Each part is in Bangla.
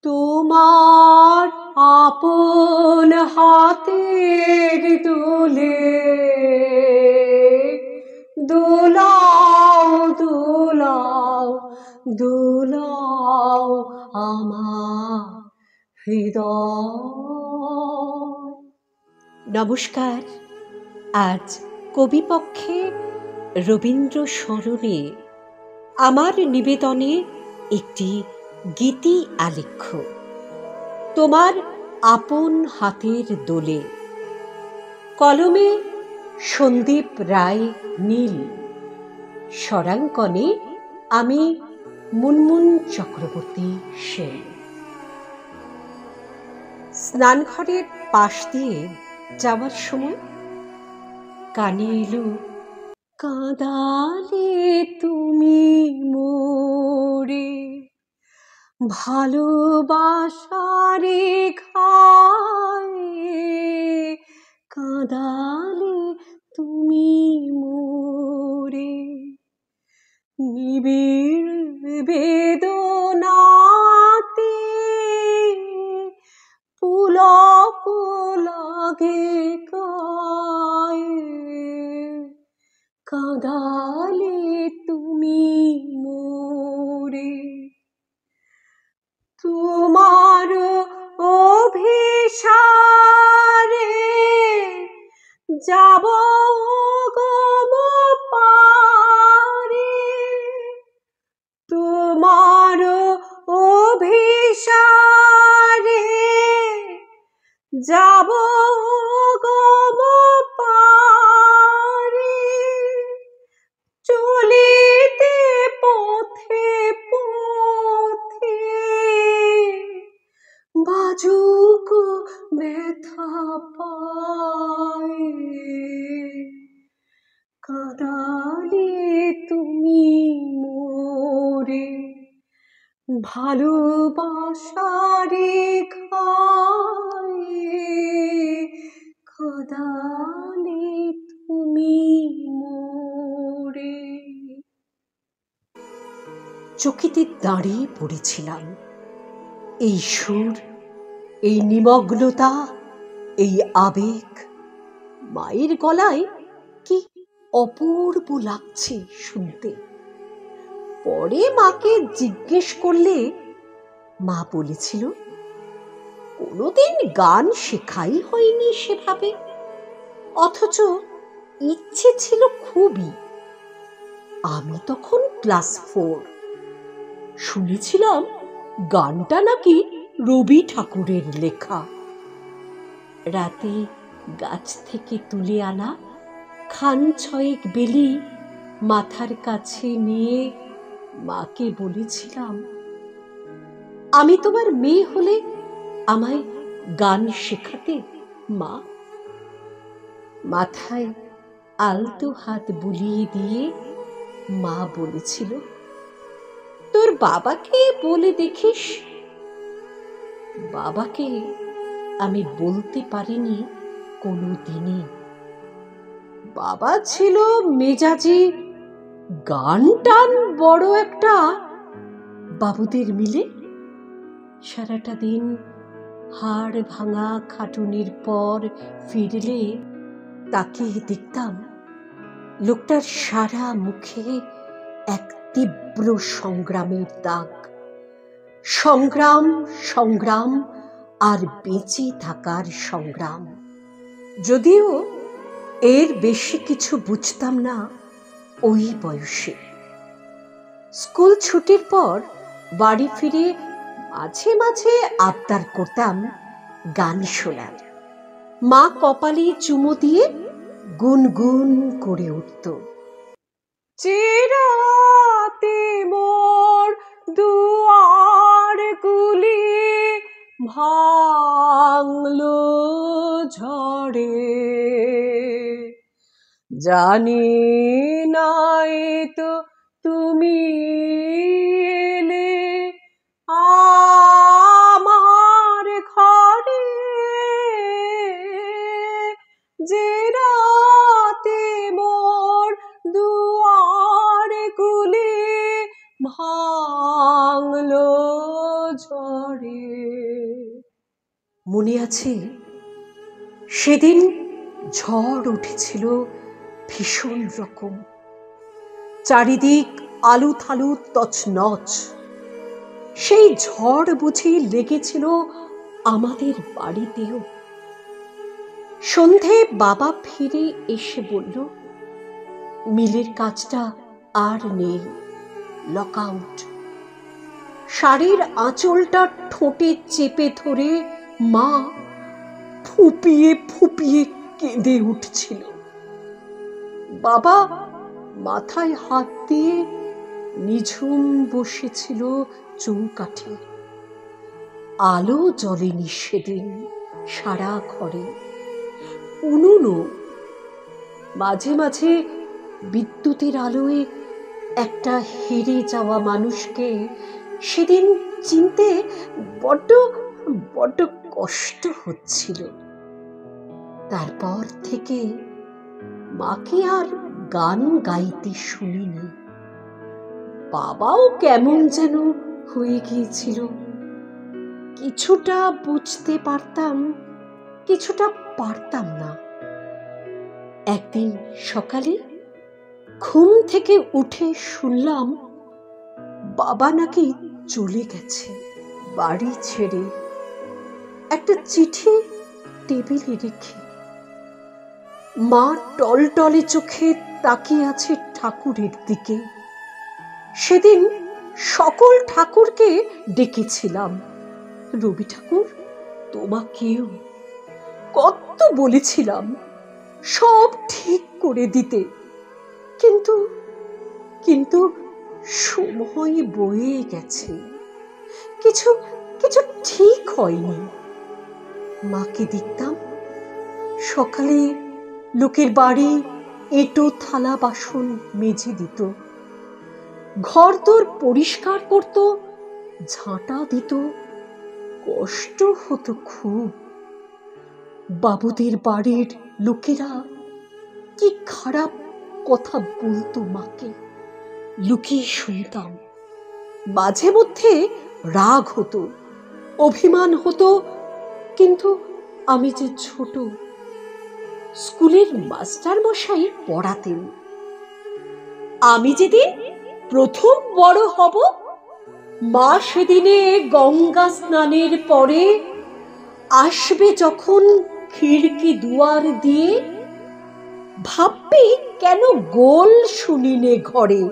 তোমার আপন হাতের দোলে দোলাও দোলাও দোলাও আমার হৃদয়। নমস্কার। আজ কবিপক্ষে রবীন্দ্র স্মরণে আমার নিবেদনে একটি গীতি আলেখ্য। তোমার আপন হাতের দোলে। কলমে সন্দীপ রায় নীল, স্বরাঙ্কনে আমি মুনমুন চক্রবর্তী সেন। স্নানঘরের পাশ দিয়ে যাওয়ার সময় কানে এলো কাঁদালে তুমি মোরে ভালোবাসারে খায়ে, কাঁদালে তুমি মোরে নিবিড় বেদনাতে পুলক লাগে গায়ে, কাঁদালে তুমি মোরে। তোমার অভিসারে যাব গম পারে, তোমার অভিসারে যাব গম পারে, চলিতে পথে পথে বাজুক ব্যথা পায়ে, কাঁদালে তুমি মোরে ভালোবাসারে খায়ে, কাঁদালে তুমি মোরে। চকিতে দাঁড়িয়ে পড়েছিলাম। এই সুর, এই নিমগ্নতা, এই আবেগ মায়ের গলায় কি অপূর্ব লাগছে শুনতে। পরে মাকে জিজ্ঞেস করলে মা বলেছিল কোনোদিন গান শেখাই হয়নি সেভাবে, অথচ ইচ্ছে ছিল খুবই। আমি তখন ক্লাস 4। শুনেছিলাম গানটা নাকি রবি ঠাকুরের লেখা। রাতে গাছ থেকে তুলে আনা খান ছয়েক বেলি মাথার কাছে নিয়ে মাকে বলেছিলাম, আমি তোমার মেয়ে হলে আমায় গান শেখাতে মা। মাথায় আলতো হাত বুলিয়ে দিয়ে মা বলেছিল, তোর বাবাকে বলে দেখিস। বাবাকে আমি বলতে পারিনি কোনো দিনই। বাবা ছিল মেজাজি, গান টান বড় একটা। বাবুদের মিলে সারাটা দিন হাড় ভাঙা খাটুনির পর ফিরলে তাকিয়ে দেখতাম লোকটার সারা মুখে এক তীব্র সংগ্রামের দাগ। সংগ্রাম, সংগ্রাম আর বেঁচে থাকার সংগ্রাম। যদিও এর বেশি কিছু বুঝতাম না ওই বয়সে। স্কুল ছুটির পর বাড়ি ফিরে মাঝে মাঝে আবদার করতাম গান শোনার। মা কপালে চুমো দিয়ে গুনগুন করে উঠত, চিরাতে মোর দুয়ার গুলি ভাঙলো ঝড়ে, জানি নাই তো তুমি এলে আমার ঘরে, যে রাতে মোর দুয়ার গুলি ভাঙলো ঝড়ে। মনে আছে সেদিন ঝড় উঠেছিল ভীষণ রকম, চারিদিক আলু থালু তছনছ। সেই ঝড় বুঝি লেগেছিল আমাদের বাড়িতেও। সন্ধে বাবা ফিরে এসে বলল, মিলের কাজটা আর নেই, লক আউট। শাড়ির আঁচলটা ঠোঁটে চেপে ধরে মা ফুপিয়ে ফুপিয়ে কেঁদে উঠছিল। বাবা মাথায় হাত দিয়ে নিঝুম বসেছিল চৌকাঠে। আলো জ্বলেনি সেদিন সারা ঘরে, উনুনও। মাঝে মাঝে বিদ্যুতের আলোয় একটা হেরে যাওয়া মানুষকে সেদিন চিনতে বড্ড বড্ড কষ্ট হচ্ছিল। তারপর থেকে মাকে আর গান গাইতে শুনিনি। বাবাও কেমন যেন হয়ে গিয়েছিল। কিছুটা বুঝতে পারতাম, কিছুটা পারতাম না। একদিন সকালে ঘুম থেকে উঠে শুনলাম বাবা নাকি চলে গেছে বাড়ি ছেড়ে, একটা চিঠি টেবিলে রেখে। মা টলটলে চোখে তাকিয়ে আছে ঠাকুরের দিকে। সেদিন সকল ঠাকুরকে ডেকেছিলাম, রবি ঠাকুর, তোমাকেও কত বলেছিলাম সব ঠিক করে দিতে, কিন্তু কিন্তু সময় বয়ে গেছে, কিছু কিছু ঠিক হয়নি। মাকে দেখতাম সকালে লোকের বাড়ি এঁটো থালা বাসন মেজে দিত, ঘরদোর পরিষ্কার করত, ঝাঁটা দিত। কষ্ট হতো খুব। বাবুদের বাড়ির লোকেরা কি খারাপ কথা বলতো মাকে, লুকিয়ে শুনতাম। মাঝে মধ্যে রাগ হতো, অভিমান হতো, কিন্তু আমি যে ছোট। স্কুলের মাস্টার মশাই পড়াতেন, আমি যেদিন প্রথম বড় হব, মা সেদিনে গঙ্গা স্নানের পরে আসবে যখন খিড়কি দুয়ার দিয়ে, ভাববে কেন গোল শুনিনে ঘরে।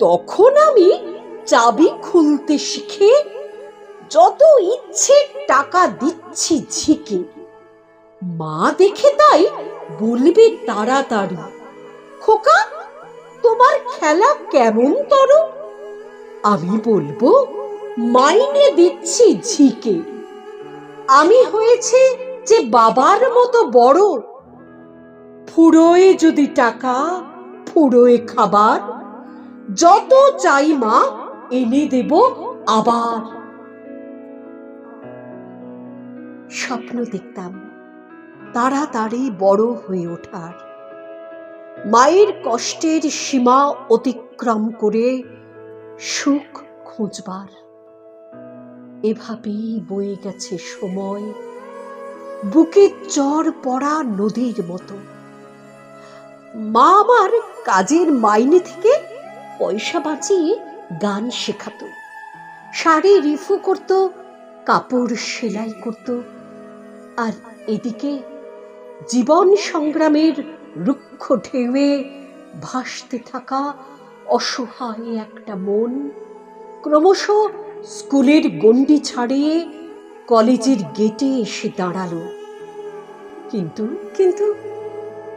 তখন আমি চাবি খুলতে শিখে যত ইচ্ছে টাকা দিচ্ছি ঝিকে। মা দেখে তাই বলবে তাড়াতাড়ি, খোকা তোমার খেলা কেমন তর। আমি বলবো মাইনে দিচ্ছি ঝিকে। আমি হয়েছে যে বাবার মতো বড়, ফুরোয় যদি টাকা, ফুরোয় খাবার, যত চাই মা এনে দেব আবার। স্বপ্ন দেখতাম তাড়াতাড়ি বড় হয়ে ওঠার, মায়ের কষ্টের সীমা অতিক্রম করে সুখ খুঁজবার। এভাবেই বয়ে গেছে সময়, বুকে চর পড়া নদীর মতো। মা আমার কাজের মাইনে থেকে পয়সা বাঁচিয়ে গান শেখাতো, শাড়ি রিফু করত, কাপড় সেলাই করত। আর এদিকে জীবন সংগ্রামের রুক্ষ ঢেউয়ে ভাসতে থাকা অসহায় একটা মন ক্রমশ স্কুলের গণ্ডি ছাড়িয়ে কলেজের গেটে এসে দাঁড়ালো। কিন্তু কিন্তু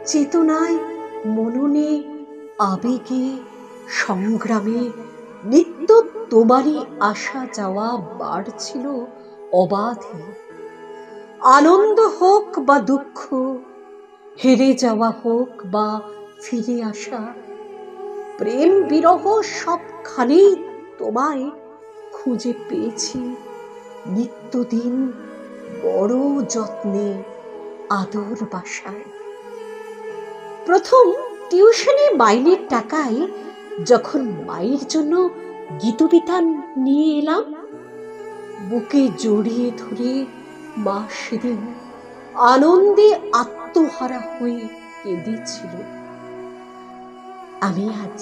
চেতনায়, মননে, আবেগে, সংগ্রামে নিত্য তোমারই আসা যাওয়া বাড়ছিল অবাধে। আনন্দ হোক বা দুঃখ, হেরে যাওয়া হোক বা ফিরে আসা, প্রেম বিরহ সবখানেই তোমায় খুঁজে পেয়েছি নিত্যদিন বড় যত্নে আদর বাসায়। প্রথম টিউশনে মাইনের টাকায় যখন মায়ের জন্য গীতবিতান নিয়ে এলাম, বুকে জড়িয়ে ধরে মা সেদিন আনন্দে আত্মহারা হয়ে কেঁদেছিল। আমি আজ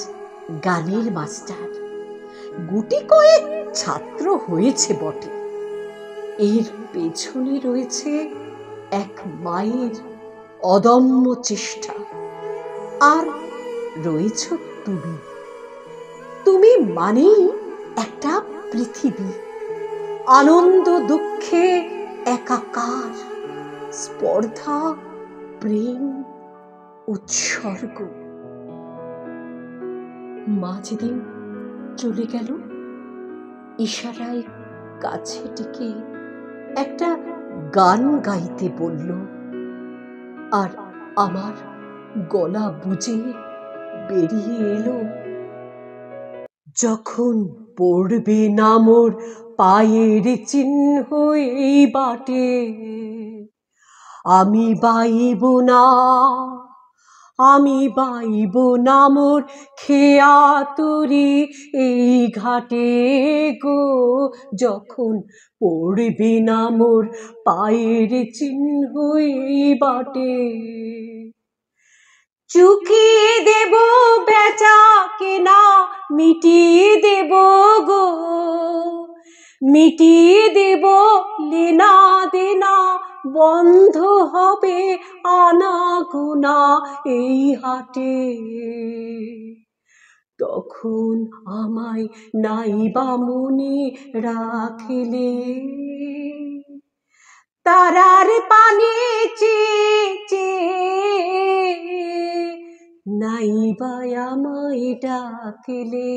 গানের মাস্টার, গুটি কয়েক ছাত্র হয়েছে বটে, এর পেছনে রয়েছে এক মায়ের অদম্য চেষ্টা। আর রয়েছ তুমি, তুমি মানেই একটা পৃথিবী, আনন্দ দুঃখে একাকার, স্পর্ধা, প্রেম, উৎসর্গ। মা যেদিন চলে গেল, ইশারায় কাছে ডেকে একটা গান গাইতে বলল, আর আমার গলা বুঝে বেরিয়ে এলো, যখন পড়বে না মোর পায়ের চিহ্ন এই বাটে, আমি বাইব না, আমি বাইব না মোর খেয়া তরি এই ঘাটে গো, যখন পড়বে না মোর পায়ের চিহ্ন এই বাটে। চুকিয়ে দেব বেচা কেনা, মিটিয়ে দেব গো, মিটিয়ে দেব লেনা দেনা, বন্ধ হবে আনাগোনা এই হাটে, তখন আমায় নাইবা মনে রাখিলে, তারার পানে চেয়ে নাইবা আমায় ডাকিলে,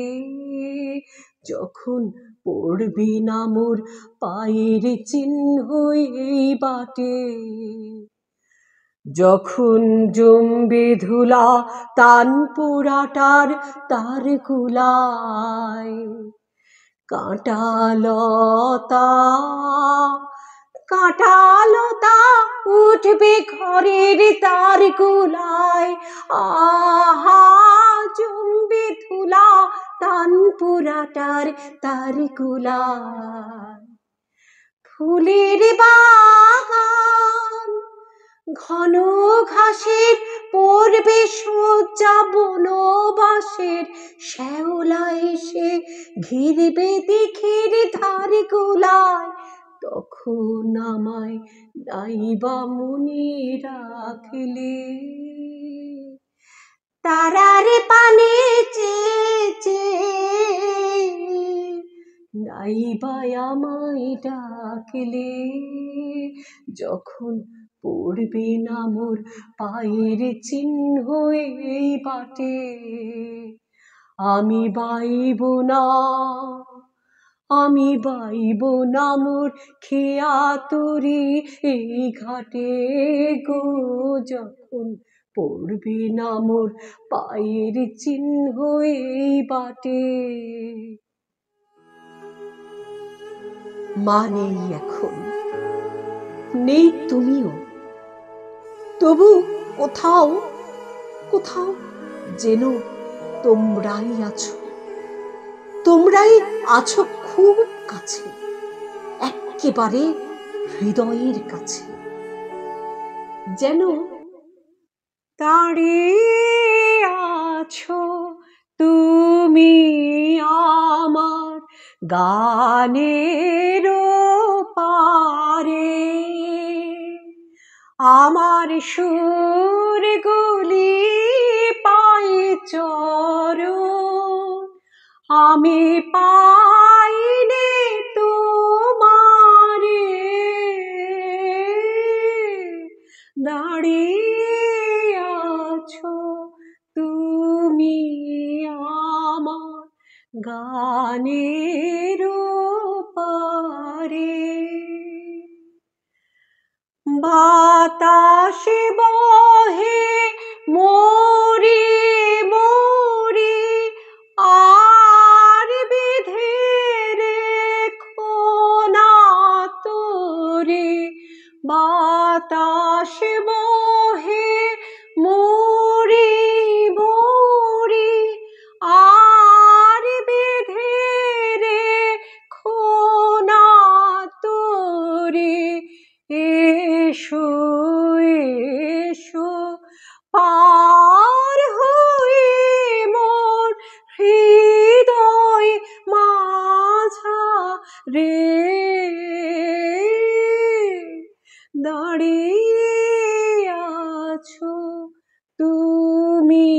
যখন পড়বে না মোর পায়ের চিহ্ন এই বাটে, যখন জমবে ধুলা তান পোড়াটার তার গুলায়, কাঁটালতা কাঁটালতা উঠবে ঘরের তার গুলায়, আহা জমবে ধুলা তান পোড়াটার তার গুলায়। ফুলের বাগান ঘন ঘাসের পড়বে সজ্জা, বনবাসের শ্যাওলা এসে ঘিরবে দিঘির ধার গুলায়, তখন আমায় নাইবা মনে রাখিলে, তারার পানে চেয়ে নাইবা আমায় ডাকিলে, যখন পড়বে না মোর পায়ের চিহ্ন এই বাটে, আমি বাইব না, আমি বাইব না মোর খেয়া তরি এই ঘাটে গো, যখন পড়বে না মোর পায়ের চিহ্ন এই বাটে। মা নেই এখন, নেই তুমিও, তবু কোথাও কোথাও যেন তোমরাই আছো, তোমরাই আছো খুব কাছে, একেবারে হৃদয়ের কাছে, যেন দাঁড়িয়ে আছো তুমি আমার গানের পারে, আমার সুরগুলি পাই চরণ, আমি পাইনে তোমারে, দাঁড়িয়ে আছো তুমি আমার গানের পারে। বাতাসে বহে মরি মরি, আর বিধে রেখো না তোরে, বাতাসে বহে মরি মরি, আর বিধে রেখো না তোরে, রে দাঁড়িয়ে আছো তুমি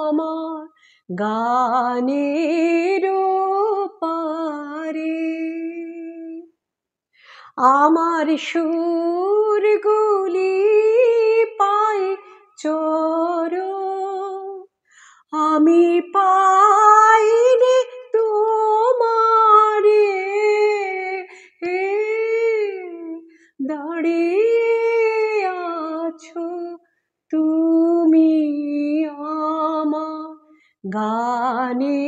আমার গানের পারে। আমার সুরগুলি পায়ে চড়ো, আমি পাইনি তোমারে, দাঁড়িয়ে আছো তুমি আমার গানে